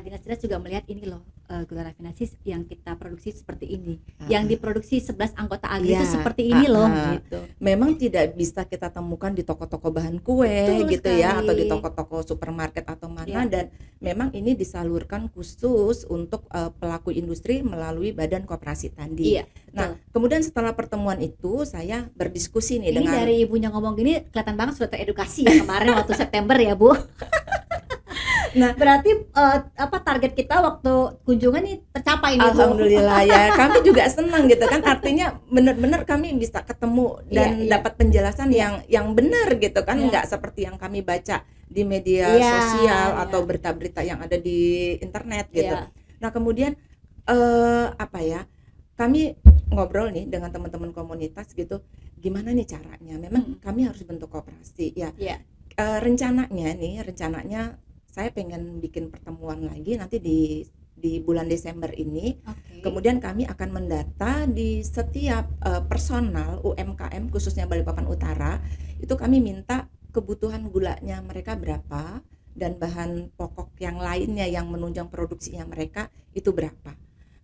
dinas-dinas juga melihat ini loh gula rafinasi yang kita produksi seperti ini. Ah, Yang diproduksi 11 anggota Agri Iya, itu seperti ini loh gitu. memang tidak bisa kita temukan di toko-toko bahan kue Betul gitu ya, atau di sekali. toko-toko supermarket atau Ya, mana, dan memang ini disalurkan khusus untuk pelaku industri melalui badan koperasi tadi. iya, Nah, betul. kemudian setelah pertemuan itu saya berdiskusi nih Ini dengan dari ibunya ngomong gini kelihatan banget sudah teredukasi ya kemarin waktu September ya, Bu. Nah, Berarti target kita waktu kunjungan nih tercapai nih, Bu. alhamdulillah ya, kami juga senang gitu kan, artinya benar-benar kami bisa ketemu dan Iya, iya. dapat penjelasan Iya. yang benar gitu kan, Iya. nggak seperti yang kami baca di media Iya, sosial iya. atau berita-berita yang ada di internet gitu. Iya. Nah, kemudian apa ya, kami ngobrol nih dengan teman-teman komunitas gitu, gimana nih caranya? Memang kami harus bentuk koperasi ya. Iya. Rencananya saya pengen bikin pertemuan lagi nanti di bulan Desember ini. Oke. Kemudian kami akan mendata di setiap personal UMKM khususnya Balikpapan Utara, itu kami minta kebutuhan gulanya mereka berapa dan bahan pokok yang lainnya yang menunjang produksinya mereka itu berapa.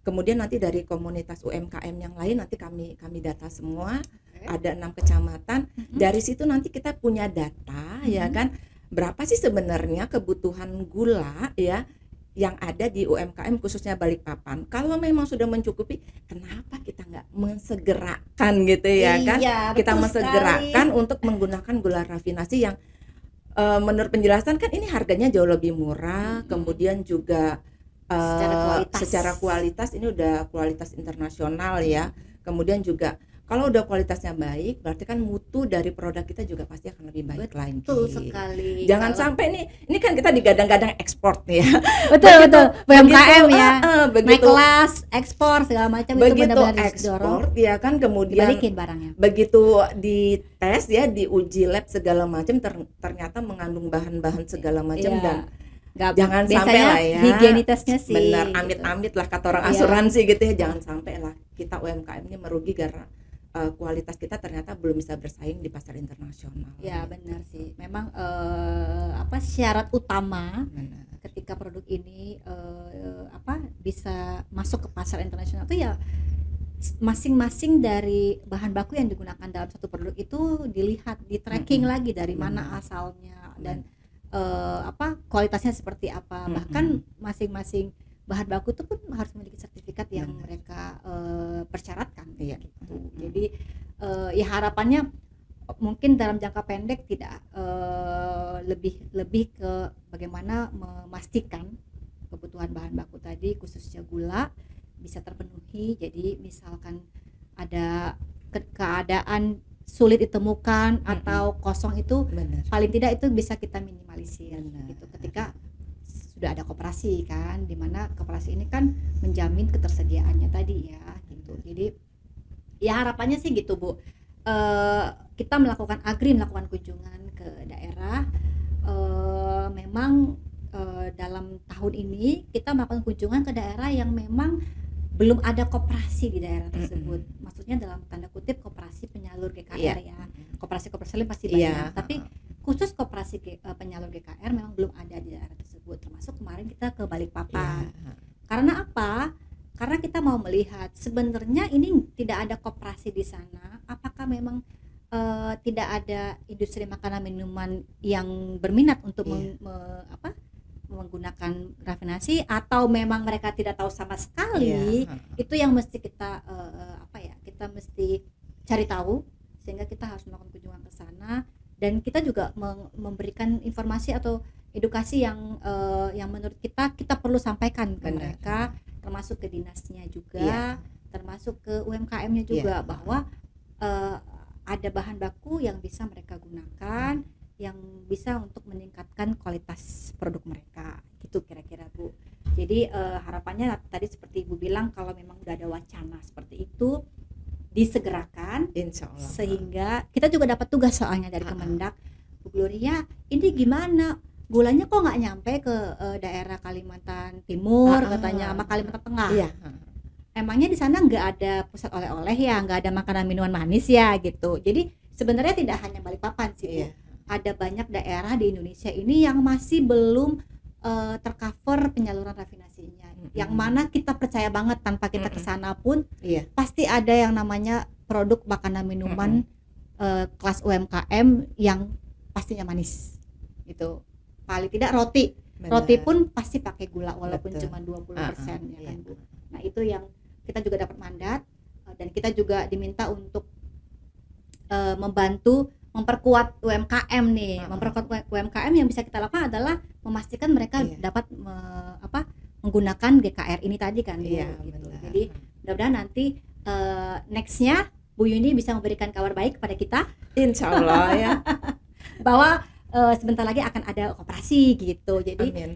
Kemudian nanti dari komunitas UMKM yang lain nanti kami data semua, Oke. ada 6 kecamatan. Mhm. Dari situ nanti kita punya data ya kan, berapa sih sebenarnya kebutuhan gula ya yang ada di UMKM khususnya Balikpapan. Kalau memang sudah mencukupi, kenapa kita nggak mensegerakan gitu ya kan? Iya, Kita betul mensegerakan sekali. untuk menggunakan gula rafinasi yang menurut penjelasan kan ini harganya jauh lebih murah, kemudian juga secara kualitas ini udah kualitas internasional ya. Kemudian juga kalau udah kualitasnya baik, berarti kan mutu dari produk kita juga pasti akan lebih baik lagi. Betul sekali. Jangan sampai nih, ini kan kita digadang-gadang ekspor nih ya. Betul, betul. UMKM begitu, ya. Naik begitu kelas, ekspor segala macam itu begitu benar-benar didorong, ekspor ya kan, kemudian dibalikin barangnya. begitu dites ya, diuji lab segala macam, ternyata mengandung bahan-bahan segala macam. Iya. Dan Nggak- jangan sampai biasanya lah ya, higienitasnya sih. benar, gitu. amit-amit lah kata orang Iya. asuransi gitu ya, jangan sampai lah kita UMKM ini merugi karena kualitas kita ternyata belum bisa bersaing di pasar internasional. Ya benar sih. Memang syarat utama Benar. ketika produk ini bisa masuk ke pasar internasional itu ya masing-masing dari bahan baku yang digunakan dalam satu produk itu dilihat, di tracking lagi dari mana asalnya dan kualitasnya seperti apa. Bahkan masing-masing bahan baku itu pun harus memiliki sertifikat yang mereka persyaratkan. Iya. Gitu. Jadi ya harapannya mungkin dalam jangka pendek tidak lebih ke bagaimana memastikan kebutuhan bahan baku tadi khususnya gula bisa terpenuhi. Jadi misalkan ada keadaan sulit ditemukan atau kosong itu, Benar. paling tidak itu bisa kita minimalisir Benar. gitu ketika sudah ada koperasi kan, dimana koperasi ini kan menjamin ketersediaannya tadi ya gitu. Jadi ya harapannya sih gitu Bu, kita melakukan kunjungan ke daerah, memang dalam tahun ini kita melakukan kunjungan ke daerah yang memang belum ada koperasi di daerah tersebut. Maksudnya dalam tanda kutip koperasi penyalur GKR ya. Koperasi-koperasi lain pasti banyak, tapi khusus koperasi penyalur GKR memang belum ada di daerah tersebut. Termasuk kemarin kita ke Balikpapan. Karena apa? Karena kita mau melihat sebenarnya ini tidak ada koperasi di sana. Apakah memang tidak ada industri makanan minuman yang berminat untuk menggunakan rafinasi, atau memang mereka tidak tahu sama sekali? Itu yang mesti kita kita mesti cari tahu, sehingga kita harus melakukan kunjungan ke sana dan kita juga memberikan informasi atau edukasi yang menurut kita perlu sampaikan ke mereka, termasuk ke dinasnya juga, termasuk ke UMKM-nya juga, bahwa ada bahan baku yang bisa mereka gunakan, yang bisa untuk meningkatkan kualitas produk mereka gitu kira-kira Bu. Jadi harapannya tadi seperti Ibu bilang, kalau memang udah ada wacana seperti itu disegerakan, Insyaallah. sehingga kita juga dapat tugas soalnya dari Kemendak, Bu Gloria, ini gimana gulanya kok nggak nyampe ke daerah Kalimantan Timur katanya, sama Kalimantan Tengah. Emangnya di sana nggak ada pusat oleh-oleh ya, nggak ada makanan minuman manis ya gitu. Jadi sebenarnya tidak hanya Balikpapan sih Bu, ada banyak daerah di Indonesia ini yang masih belum tercover penyaluran rafinasinya, yang mana kita percaya banget tanpa kita kesana pun Iya. pasti ada yang namanya produk makanan minuman kelas UMKM yang pastinya manis gitu. Paling tidak roti Benar. pun pasti pakai gula walaupun Betul. cuma 20% ya kan Iya. Bu. Nah itu yang kita juga dapat mandat, dan kita juga diminta untuk membantu memperkuat UMKM nih. Memperkuat UMKM yang bisa kita lakukan adalah memastikan mereka Iya. dapat menggunakan GKR ini tadi kan Bu, Iya, gitu. benar. Jadi mudah-mudahan nanti nextnya Bu Yuni bisa memberikan kabar baik kepada kita Insya Allah ya. bahwa sebentar lagi akan ada koperasi gitu. Jadi Amin.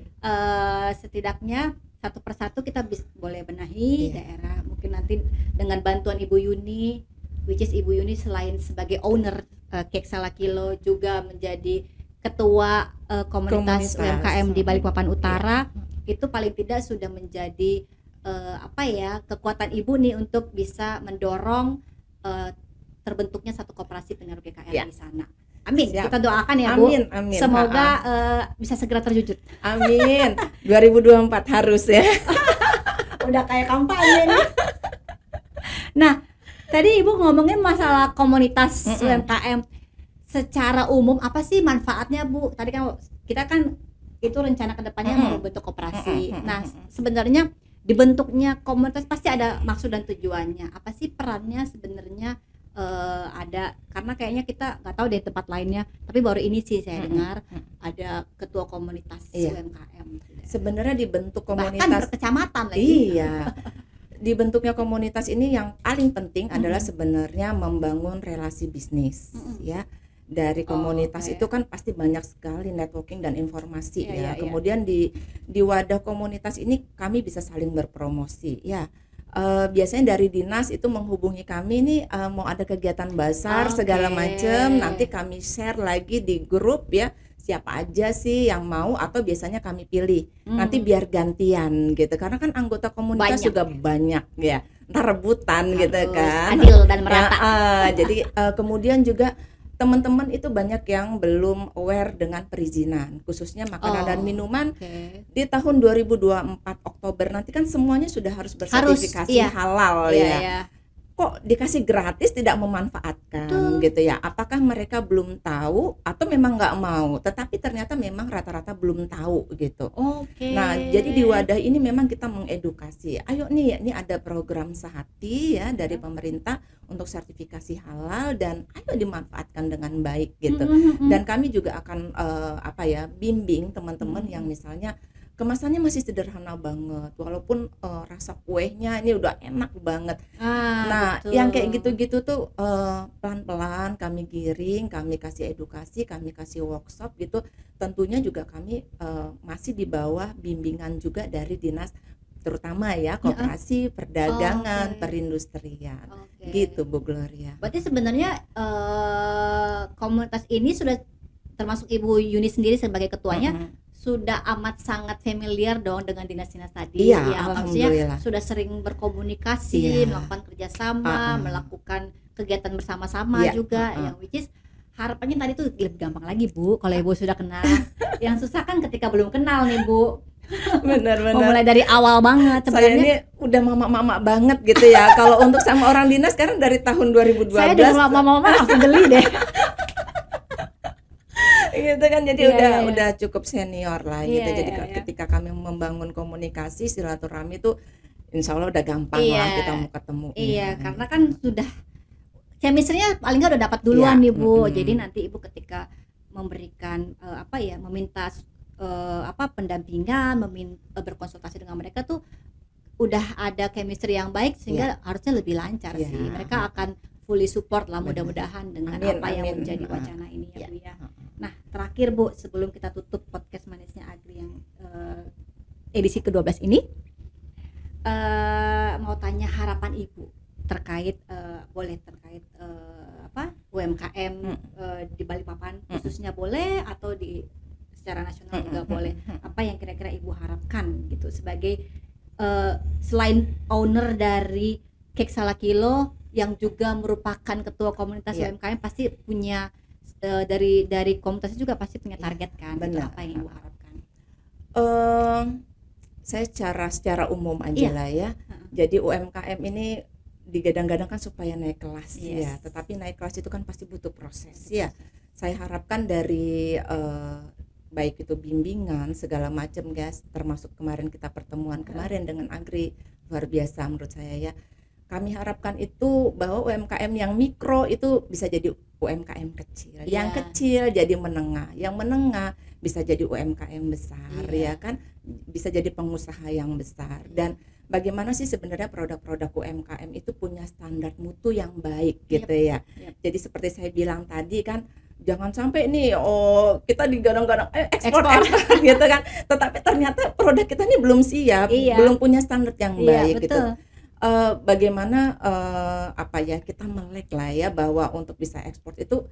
setidaknya satu persatu kita boleh benahi Iya. daerah. Mungkin nanti dengan bantuan Ibu Yuni, which is Ibu Yuni selain sebagai owner Cake Salakilo juga menjadi ketua komunitas UMKM di Balikpapan Utara. Itu paling tidak sudah menjadi kekuatan Ibu nih untuk bisa mendorong terbentuknya satu koperasi penyalur GKR Ya. di sana. Amin. Siap. Kita doakan ya Bu. Amin. Semoga bisa segera terwujud. Amin. 2024 harus ya. Udah kayak kampanye nih. Nah, tadi Ibu ngomongin masalah komunitas UMKM. Secara umum apa sih manfaatnya Bu? Tadi kan kita kan itu rencana kedepannya mau membentuk koperasi. Nah, sebenarnya dibentuknya komunitas pasti ada maksud dan tujuannya. Apa sih perannya sebenarnya ada? Karena kayaknya kita nggak tahu deh tempat lainnya. Tapi baru ini sih saya dengar ada ketua komunitas UMKM. Sebenarnya dibentuk Bahkan komunitas berkecamatan lagi. Iya. Dibentuknya komunitas ini yang paling penting adalah sebenarnya membangun relasi bisnis ya. Dari komunitas itu kan pasti banyak sekali networking dan informasi ya. Kemudian di wadah komunitas ini kami bisa saling berpromosi ya. Biasanya dari dinas itu menghubungi kami nih mau ada kegiatan bazar segala macam, nanti kami share lagi di grup ya, siapa aja sih yang mau, atau biasanya kami pilih nanti biar gantian gitu, karena kan anggota komunitas juga banyak ya, ntar rebutan gitu kan, adil dan merata ya, jadi kemudian juga teman-teman itu banyak yang belum aware dengan perizinan khususnya makanan dan minuman. Di tahun 2024 Oktober nanti kan semuanya sudah harus bersertifikasi halal ya. Kok dikasih gratis tidak memanfaatkan gitu ya, apakah mereka belum tahu atau memang nggak mau, tetapi ternyata memang rata-rata belum tahu gitu. Nah jadi di wadah ini memang kita mengedukasi, ayo nih ini ada program Sehati ya dari pemerintah untuk sertifikasi halal dan ayo dimanfaatkan dengan baik gitu. Dan kami juga akan bimbing teman-teman yang misalnya kemasannya masih sederhana banget walaupun rasa kuenya ini udah enak banget. Nah betul. Yang kayak gitu-gitu tuh pelan-pelan kami giring, kami kasih edukasi, kami kasih workshop gitu. Tentunya juga kami masih di bawah bimbingan juga dari dinas, terutama ya koperasi, perdagangan, perindustrian gitu Bu Gloria. Berarti sebenarnya komunitas ini sudah termasuk Ibu Yuni sendiri sebagai ketuanya sudah amat sangat familiar dong dengan dinas-dinas tadi. Iya, ya, alhamdulillah. Sudah sering berkomunikasi, melakukan kerjasama, melakukan kegiatan bersama-sama juga, yang which is harapannya tadi tuh lebih gampang lagi Bu kalau Ibu sudah kenal. Yang susah kan ketika belum kenal nih Bu. Benar-benar. Mulai dari awal banget. Saya ini udah mama-mama banget gitu ya. Kalau untuk sama orang dinas sekarang dari tahun 2012. Saya udah mama-mama langsung geli deh. Gitu kan, jadi udah cukup senior lah gitu. Jadi ketika kami membangun komunikasi silaturahmi itu insya Allah udah gampang lah kita mau ketemu. Karena kan sudah chemistry-nya paling nggak udah dapat duluan nih Bu. Jadi nanti Ibu ketika memberikan meminta pendampingan, berkonsultasi dengan mereka tuh udah ada chemistry yang baik sehingga harusnya lebih lancar sih. Mereka akan fully support lah mudah-mudahan dengan apa yang menjadi wacana ini ya Bu ya. Nah terakhir Bu, sebelum kita tutup podcast Manisnya Agri yang edisi ke-12 ini, mau tanya harapan Ibu terkait UMKM di Balikpapan khususnya boleh, atau di secara nasional juga boleh. Apa yang kira-kira Ibu harapkan gitu sebagai selain owner dari Cake Salakilo yang juga merupakan ketua komunitas UMKM, pasti punya dari komunitasnya juga pasti punya target kan. Gitu, apa yang Ibu harapkan? Eh, saya secara umum aja Iya. lah ya. Jadi UMKM ini digadang-gadangkan supaya naik kelas Yes. ya, tetapi naik kelas itu kan pasti butuh proses ya. Saya harapkan dari baik itu bimbingan segala macam guys, termasuk kemarin kita pertemuan kemarin dengan Agri, luar biasa menurut saya ya. Kami harapkan itu bahwa UMKM yang mikro itu bisa jadi UMKM kecil, yang Iya. kecil jadi menengah, yang menengah bisa jadi UMKM besar Iya. ya kan, bisa jadi pengusaha yang besar. Dan bagaimana sih sebenarnya produk-produk UMKM itu punya standar mutu yang baik gitu ya. Yep. Jadi seperti saya bilang tadi kan, jangan sampai nih kita digadang-gadang ekspor gitu kan, tetapi ternyata produk kita ini belum siap, Iya. belum punya standar yang Iya, baik gitu. betul. Bagaimana apa ya, kita melek lah ya bahwa untuk bisa ekspor itu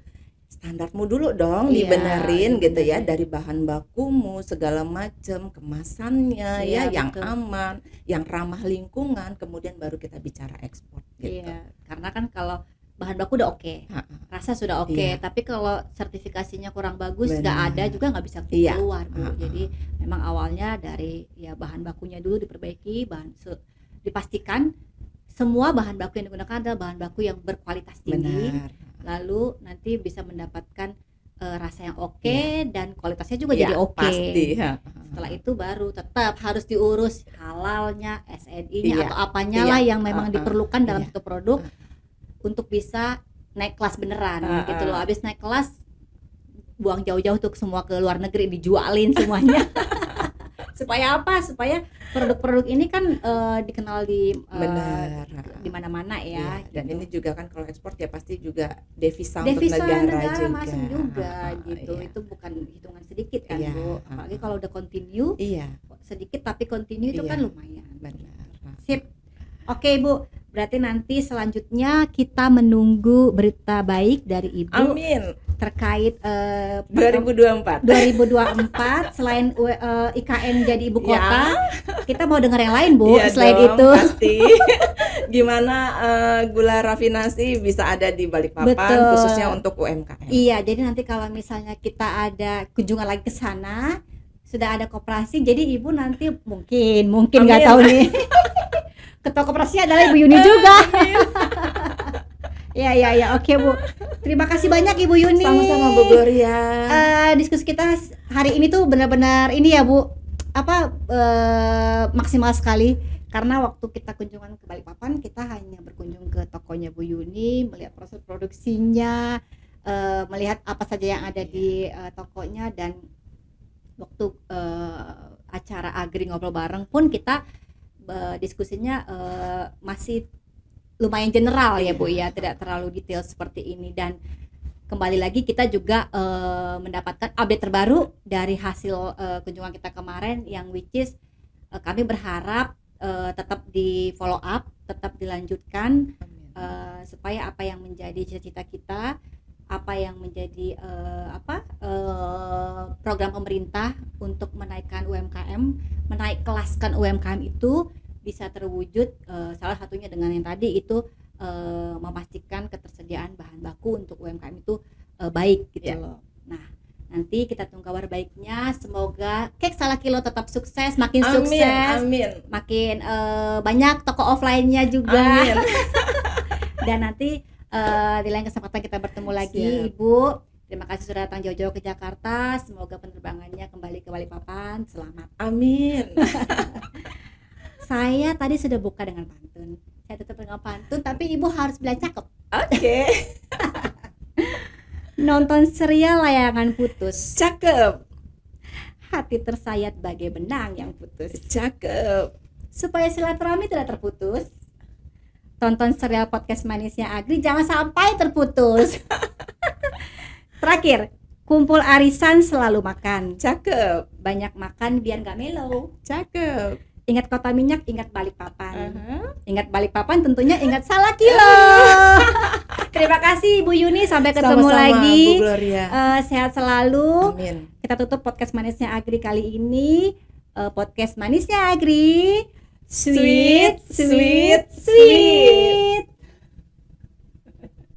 standarmu dulu dong Iya, dibenerin gitu ya, bener. dari bahan bakumu segala macam, kemasannya Iya, ya yang betul. aman, yang ramah lingkungan, kemudian baru kita bicara ekspor gitu. Iya, karena kan kalau bahan baku udah oke, Ha-ha. rasa sudah oke, Iya. tapi kalau sertifikasinya kurang bagus, nggak Benar. ada juga nggak bisa Iya. keluar Bu. Ha-ha. Jadi memang awalnya dari ya bahan bakunya dulu diperbaiki, dipastikan semua bahan baku yang digunakan adalah bahan baku yang berkualitas tinggi, Benar. lalu nanti bisa mendapatkan rasa yang oke Iya. dan kualitasnya juga Iya, jadi oke. pasti. Setelah itu baru tetap harus diurus halalnya, SNI-nya Iya. atau apanya Iya. lah yang memang diperlukan dalam Iya. satu produk untuk bisa naik kelas beneran gitu loh. Habis naik kelas buang jauh-jauh tuh semua ke luar negeri, dijualin semuanya. Supaya apa? Supaya produk-produk ini kan dikenal Benar. di mana-mana ya. Iya, dan gitu. ini juga kan kalau ekspor ya pasti juga devisa Devisa untuk negara negara juga. masuk juga gitu. Iya. Itu bukan hitungan sedikit kan Iya. Bu. Apalagi kalau udah continue Iya, sedikit tapi continue itu Iya. kan lumayan. benar. Sip. Oke Bu, berarti nanti selanjutnya kita menunggu berita baik dari Ibu Amin. terkait 2024. 2024 selain IKN jadi ibu Ya. kota, kita mau dengar yang lain Bu Iya selain dong, itu. pasti. Gimana gula rafinasi bisa ada di Balikpapan Betul. khususnya untuk UMKM. Iya, jadi nanti kalau misalnya kita ada kunjungan lagi ke sana, sudah ada koperasi, jadi Ibu nanti mungkin nggak Amin. tahu nih. Ketua koperasi adalah Ibu Yuni juga. Ya, oke Bu. Terima kasih banyak Ibu Yuni. Sama-sama Bu Gloria. Diskusi kita hari ini tuh benar-benar ini ya Bu, maksimal sekali. Karena waktu kita kunjungan ke Balikpapan, kita hanya berkunjung ke tokonya Bu Yuni, melihat proses produksinya, melihat apa saja yang ada di tokonya, dan waktu acara Agri ngobrol bareng pun kita diskusinya masih lumayan general ya Bu ya, tidak terlalu detail seperti ini. Dan kembali lagi kita juga mendapatkan update terbaru dari hasil kunjungan kita kemarin, yang which is kami berharap tetap di follow up, tetap dilanjutkan, supaya apa yang menjadi cita-cita kita, apa yang menjadi program pemerintah untuk menaikkan UMKM, menaik kelaskan UMKM itu bisa terwujud, salah satunya dengan yang tadi itu memastikan ketersediaan bahan baku untuk UMKM itu baik gitu Ya. loh. Nah, nanti kita tunggu kabar baiknya, semoga Kek Salah Kilo tetap sukses, makin Amin, sukses, amin. makin banyak toko offline-nya juga. Amin. Dan nanti di lain kesempatan kita bertemu lagi. Siap. Ibu, terima kasih sudah datang jauh-jauh ke Jakarta, semoga penerbangannya kembali ke Balikpapan selamat. Amin. Saya tadi sudah buka dengan pantun, saya tutup dengan pantun, tapi Ibu harus bilang cakep. Oke. Nonton serial layangan putus, Cakep. hati tersayat bagai benang yang putus. Cakep. Supaya silaturahmi tidak terputus, tonton serial podcast Manisnya Agri, jangan sampai terputus. Terakhir, kumpul arisan selalu makan, Cakep. banyak makan biar gak melo. Cakep. Ingat kota minyak, ingat Balikpapan. Uh-huh. Ingat Balikpapan, tentunya ingat Salah Kilo. Terima kasih Ibu Yuni, sampai ketemu Sama-sama, lagi. Bu Gloria. Sehat selalu. Amin. Kita tutup podcast Manisnya Agri kali ini. Podcast Manisnya Agri, sweet, sweet.